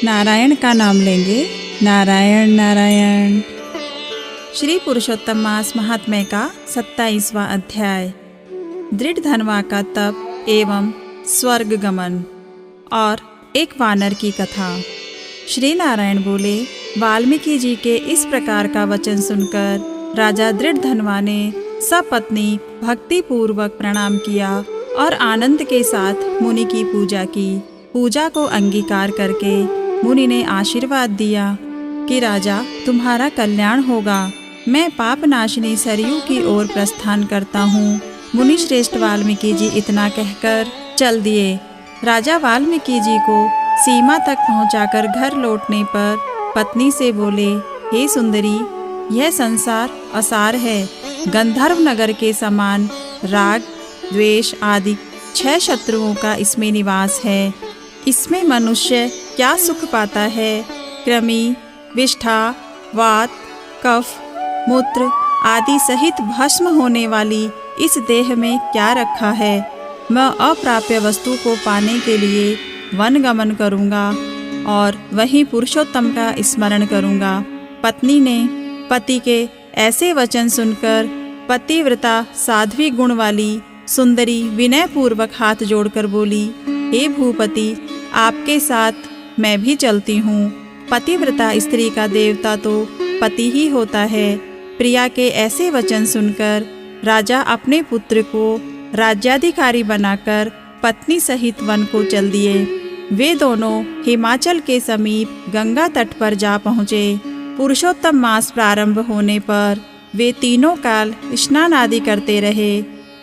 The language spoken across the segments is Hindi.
नारायण का नाम लेंगे। नारायण नारायण। श्री पुरुषोत्तम मास महात्म्य का 27वां अध्याय। दृढ़ धनवा का तप एवं स्वर्ग गमन और एक वानर की कथा। श्री नारायण बोले, वाल्मीकि जी के इस प्रकार का वचन सुनकर राजा दृढ़ धनवा ने सपत्नी भक्ति पूर्वक प्रणाम किया और आनंद के साथ मुनि की पूजा की। पूजा को अंगीकार करके मुनि ने आशीर्वाद दिया कि राजा, तुम्हारा कल्याण होगा। मैं पाप नाशिनी सरयू की ओर प्रस्थान करता हूँ। मुनि श्रेष्ठ वाल्मीकि जी इतना कहकर चल दिए। राजा वाल्मीकि जी को सीमा तक पहुँचाकर घर लौटने पर पत्नी से बोले, हे सुंदरी, यह संसार असार है। गंधर्व नगर के समान राग, द्वेष आदि 6 शत्रुओं का इसमें निवास है। इसमें मनुष्य क्या सुख पाता है? कृमि, विष्ठा, वात, कफ, मूत्र आदि सहित भस्म होने वाली इस देह में क्या रखा है? मैं अप्राप्य वस्तु को पाने के लिए वन गमन करूँगा और वहीं पुरुषोत्तम का स्मरण करूँगा। पत्नी ने पति के ऐसे वचन सुनकर पतिव्रता साध्वी गुण वाली सुंदरी विनयपूर्वक हाथ जोड़कर बोली, हे भूपति, आपके साथ मैं भी चलती हूँ। पतिव्रता स्त्री का देवता तो पति ही होता है। प्रिया के ऐसे वचन सुनकर राजा अपने पुत्र को राज्याधिकारी बनाकर पत्नी सहित वन को चल दिए। वे दोनों हिमाचल के समीप गंगा तट पर जा पहुँचे। पुरुषोत्तम मास प्रारंभ होने पर वे तीनों काल स्नान आदि करते रहे।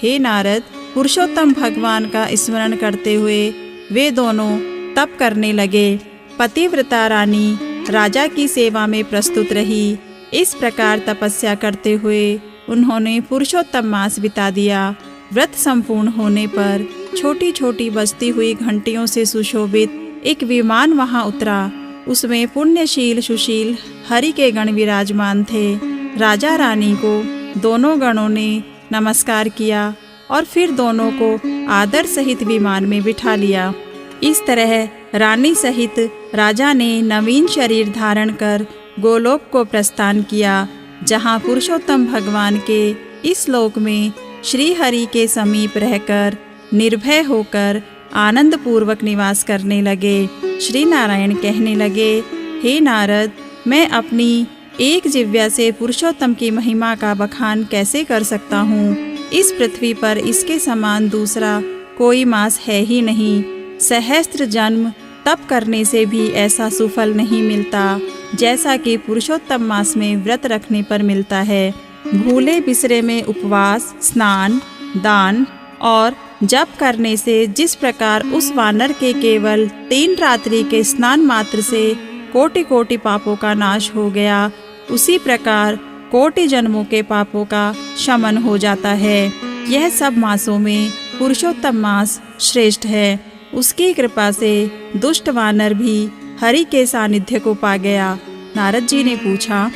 हे नारद, पुरुषोत्तम भगवान का स्मरण करते हुए वे दोनों तप करने लगे। पतिव्रता रानी राजा की सेवा में प्रस्तुत रही। इस प्रकार तपस्या करते हुए उन्होंने पुरुषोत्तम मास बिता दिया। व्रत संपूर्ण होने पर छोटी छोटी बजती हुई घंटियों से सुशोभित एक विमान वहां उतरा। उसमें पुण्यशील सुशील हरि के गण विराजमान थे। राजा रानी को दोनों गणों ने नमस्कार किया और फिर दोनों को आदर सहित विमान में बिठा लिया। इस तरह रानी सहित राजा ने नवीन शरीर धारण कर गोलोक को प्रस्थान किया, जहाँ पुरुषोत्तम भगवान के इस लोक में श्री हरि के समीप रहकर निर्भय होकर आनंद पूर्वक निवास करने लगे। श्री नारायण कहने लगे, हे नारद, मैं अपनी एक जिह्वा से पुरुषोत्तम की महिमा का बखान कैसे कर सकता हूँ? इस पृथ्वी पर इसके समान दूसरा कोई मास है ही नहीं। सहस्त्र जन्म तप करने से भी ऐसा सुफल नहीं मिलता जैसा कि पुरुषोत्तम मास में व्रत रखने पर मिलता है। भूले बिसरे में उपवास, स्नान, दान और जप करने से जिस प्रकार उस वानर के केवल 3 रात्रि के स्नान मात्र से कोटि कोटि पापों का नाश हो गया, उसी प्रकार कोटि जन्मों के पापों का शमन हो जाता है। यह सब मासों में पुरुषोत्तम मास श्रेष्ठ है। उसकी कृपा से दुष्ट वानर भी हरि के सानिध्य को पा गया। नारद जी ने पूछा,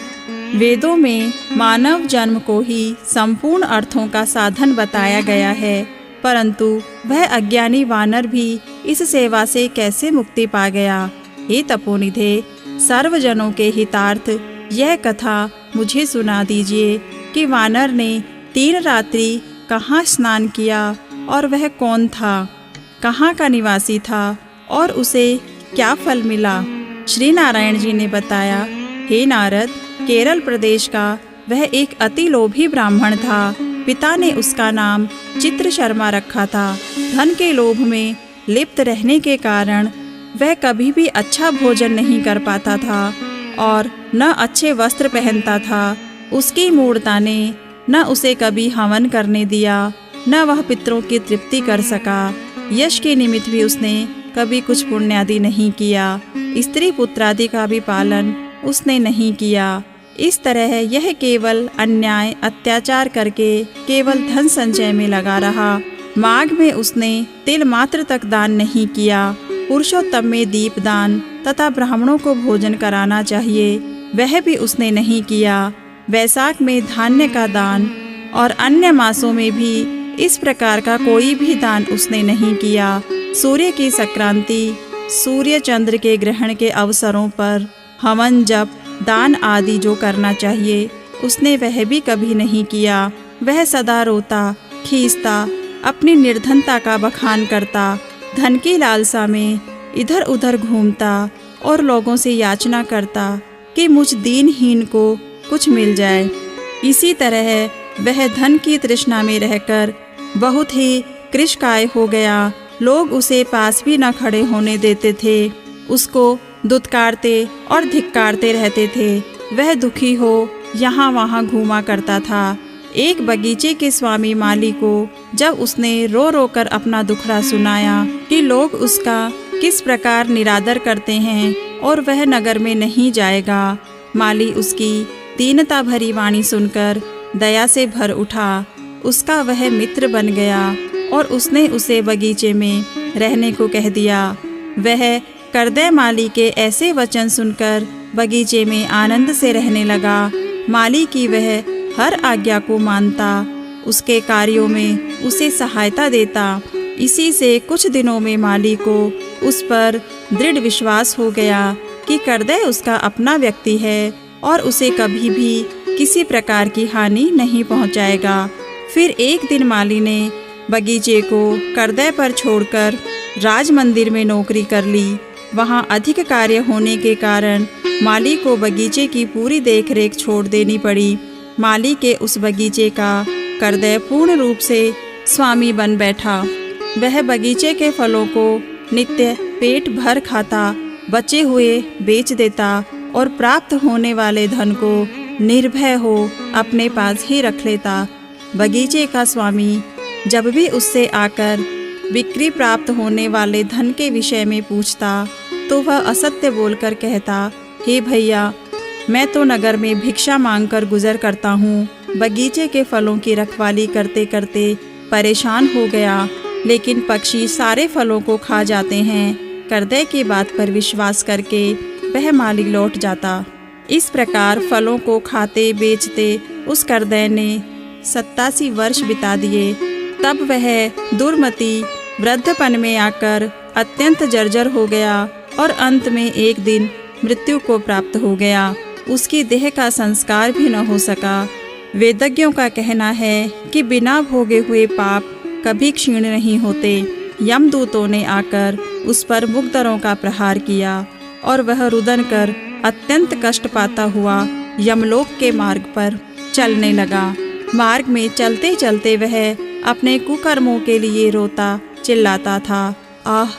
वेदों में मानव जन्म को ही संपूर्ण अर्थों का साधन बताया गया है, परंतु वह अज्ञानी वानर भी इस सेवा से कैसे मुक्ति पा गया? हे तपोनिधे, सर्वजनों के हितार्थ यह कथा मुझे सुना दीजिए कि वानर ने 3 रात्रि कहाँ स्नान किया और वह कौन था, कहाँ का निवासी था और उसे क्या फल मिला? श्री नारायण जी ने बताया, हे नारद, केरल प्रदेश का वह एक अति लोभी ब्राह्मण था। पिता ने उसका नाम चित्र शर्मा रखा था। धन के लोभ में लिप्त रहने के कारण वह कभी भी अच्छा भोजन नहीं कर पाता था और न अच्छे वस्त्र पहनता था। उसकी मूढ़ता ने न उसे कभी हवन करने दिया, न वह पितरों की तृप्ति कर सका। यश के निमित्त भी उसने कभी कुछ पुण्यादि नहीं किया। स्त्री पुत्रादि का भी पालन उसने नहीं किया। इस तरह यह केवल अन्याय अत्याचार करके केवल धन संचय में लगा रहा। माघ में उसने तिल मात्र तक दान नहीं किया। पुरुषोत्तम में दीप दान तथा ब्राह्मणों को भोजन कराना चाहिए, वह भी उसने नहीं किया। वैशाख में धान्य का दान और अन्य मासों में भी इस प्रकार का कोई भी दान उसने नहीं किया। सूर्य की संक्रांति, सूर्य चंद्र के ग्रहण के अवसरों पर हवन, जप, दान आदि जो करना चाहिए उसने वह भी कभी नहीं किया। वह सदा रोता, खींचता, अपनी निर्धनता का बखान करता, धन की लालसा में इधर उधर घूमता और लोगों से याचना करता कि मुझ दीनहीन को कुछ मिल जाए। इसी तरह वह धन की तृष्णा में रहकर बहुत ही कृशकाय हो गया। लोग उसे पास भी न खड़े होने देते थे, उसको दुत्कारते और धिक्कारते रहते थे। वह दुखी हो यहाँ वहाँ घूमा करता था। एक बगीचे के स्वामी माली को जब उसने रो रो कर अपना दुखड़ा सुनाया कि लोग उसका किस प्रकार निरादर करते हैं और वह नगर में नहीं जाएगा, माली उसकी दीनता भरी वाणी सुनकर दया से भर उठा। उसका वह मित्र बन गया और उसने उसे बगीचे में रहने को कह दिया। वह करदय माली के ऐसे वचन सुनकर बगीचे में आनंद से रहने लगा। माली की वह हर आज्ञा को मानता, उसके कार्यों में उसे सहायता देता। इसी से कुछ दिनों में माली को उस पर दृढ़ विश्वास हो गया कि करदय उसका अपना व्यक्ति है और उसे कभी भी किसी प्रकार की हानि नहीं पहुंचाएगा। फिर एक दिन माली ने बगीचे को करदय पर छोड़कर राज मंदिर में नौकरी कर ली। वहां अधिक कार्य होने के कारण माली को बगीचे की पूरी देखरेख छोड़ देनी पड़ी। माली के उस बगीचे का करदय पूर्ण रूप से स्वामी बन बैठा। वह बगीचे के फलों को नित्य पेट भर खाता, बचे हुए बेच देता और प्राप्त होने वाले धन को निर्भय हो अपने पास ही रख लेता। बगीचे का स्वामी जब भी उससे आकर बिक्री प्राप्त होने वाले धन के विषय में पूछता तो वह असत्य बोलकर कहता, हे भैया, मैं तो नगर में भिक्षा मांगकर गुजर करता हूँ। बगीचे के फलों की रखवाली करते करते परेशान हो गया, लेकिन पक्षी सारे फलों को खा जाते हैं। करदय की बात पर विश्वास करके वह माली लौट जाता। इस प्रकार फलों को खाते बेचते उस करदय ने 87 वर्ष बिता दिए। तब वह दुर्मति वृद्धपन में आकर अत्यंत जर्जर हो गया और अंत में एक दिन मृत्यु को प्राप्त हो गया। उसकी देह का संस्कार भी न हो सका। वेदज्ञों का कहना है कि बिना भोगे हुए पाप कभी क्षीण नहीं होते। यमदूतों ने आकर उस पर मुग्धरों का प्रहार किया और वह रुदन कर अत्यंत कष्ट पाता हुआ यमलोक के मार्ग पर चलने लगा। मार्ग में चलते चलते वह अपने कुकर्मों के लिए रोता चिल्लाता था, आह,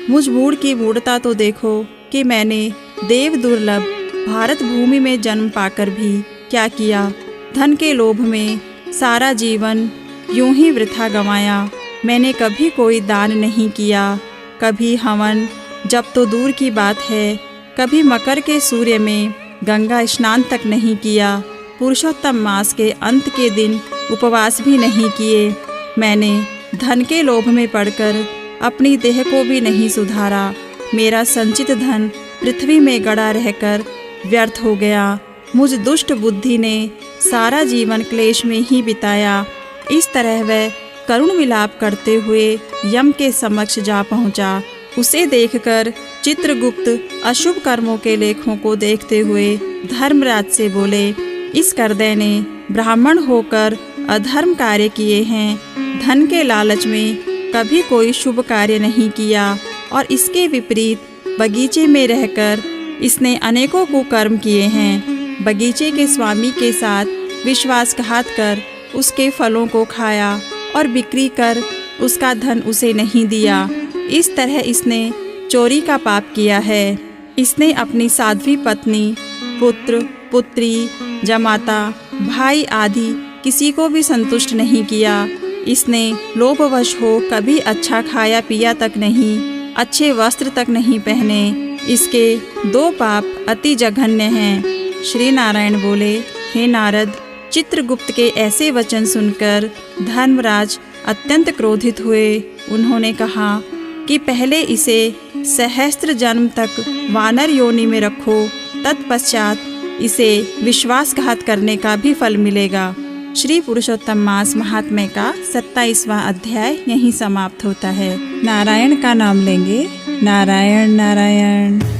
मुझ मूढ़ की मूढ़ता तो देखो कि मैंने देव दुर्लभ भारत भूमि में जन्म पाकर भी क्या किया। धन के लोभ में सारा जीवन यूं ही वृथा गंवाया। मैंने कभी कोई दान नहीं किया, कभी हवन जब तो दूर की बात है, कभी मकर के सूर्य में गंगा स्नान तक नहीं किया। पुरुषोत्तम मास के अंत के दिन उपवास भी नहीं किए। मैंने धन के लोभ में पड़कर अपनी देह को भी नहीं सुधारा। मेरा संचित धन पृथ्वी में गड़ा रहकर व्यर्थ हो गया। मुझ दुष्ट बुद्धि ने सारा जीवन क्लेश में ही बिताया। इस तरह वह करुण विलाप करते हुए यम के समक्ष जा पहुंचा। उसे देखकर चित्रगुप्त अशुभ कर्मों के लेखों को देखते हुए धर्मराज से बोले, इस करदय ने ब्राह्मण होकर अधर्म कार्य किए हैं। धन के लालच में कभी कोई शुभ कार्य नहीं किया और इसके विपरीत बगीचे में रहकर इसने अनेकों कुकर्म किए हैं। बगीचे के स्वामी के साथ विश्वासघात कर उसके फलों को खाया और बिक्री कर उसका धन उसे नहीं दिया। इस तरह इसने चोरी का पाप किया है। इसने अपनी साध्वी पत्नी, पुत्र, पुत्री, जमाता, भाई आदि किसी को भी संतुष्ट नहीं किया। इसने लोभवश हो कभी अच्छा खाया पिया तक नहीं, अच्छे वस्त्र तक नहीं पहने। इसके 2 पाप अति जघन्य हैं। श्री नारायण बोले, हे नारद, चित्रगुप्त के ऐसे वचन सुनकर धर्मराज अत्यंत क्रोधित हुए। उन्होंने कहा कि पहले इसे सहस्त्र जन्म तक वानर योनि में रखो, तत्पश्चात इसे विश्वासघात करने का भी फल मिलेगा। श्री पुरुषोत्तम मास महात्म्य का 27वां अध्याय यहीं समाप्त होता है। नारायण का नाम लेंगे। नारायण नारायण।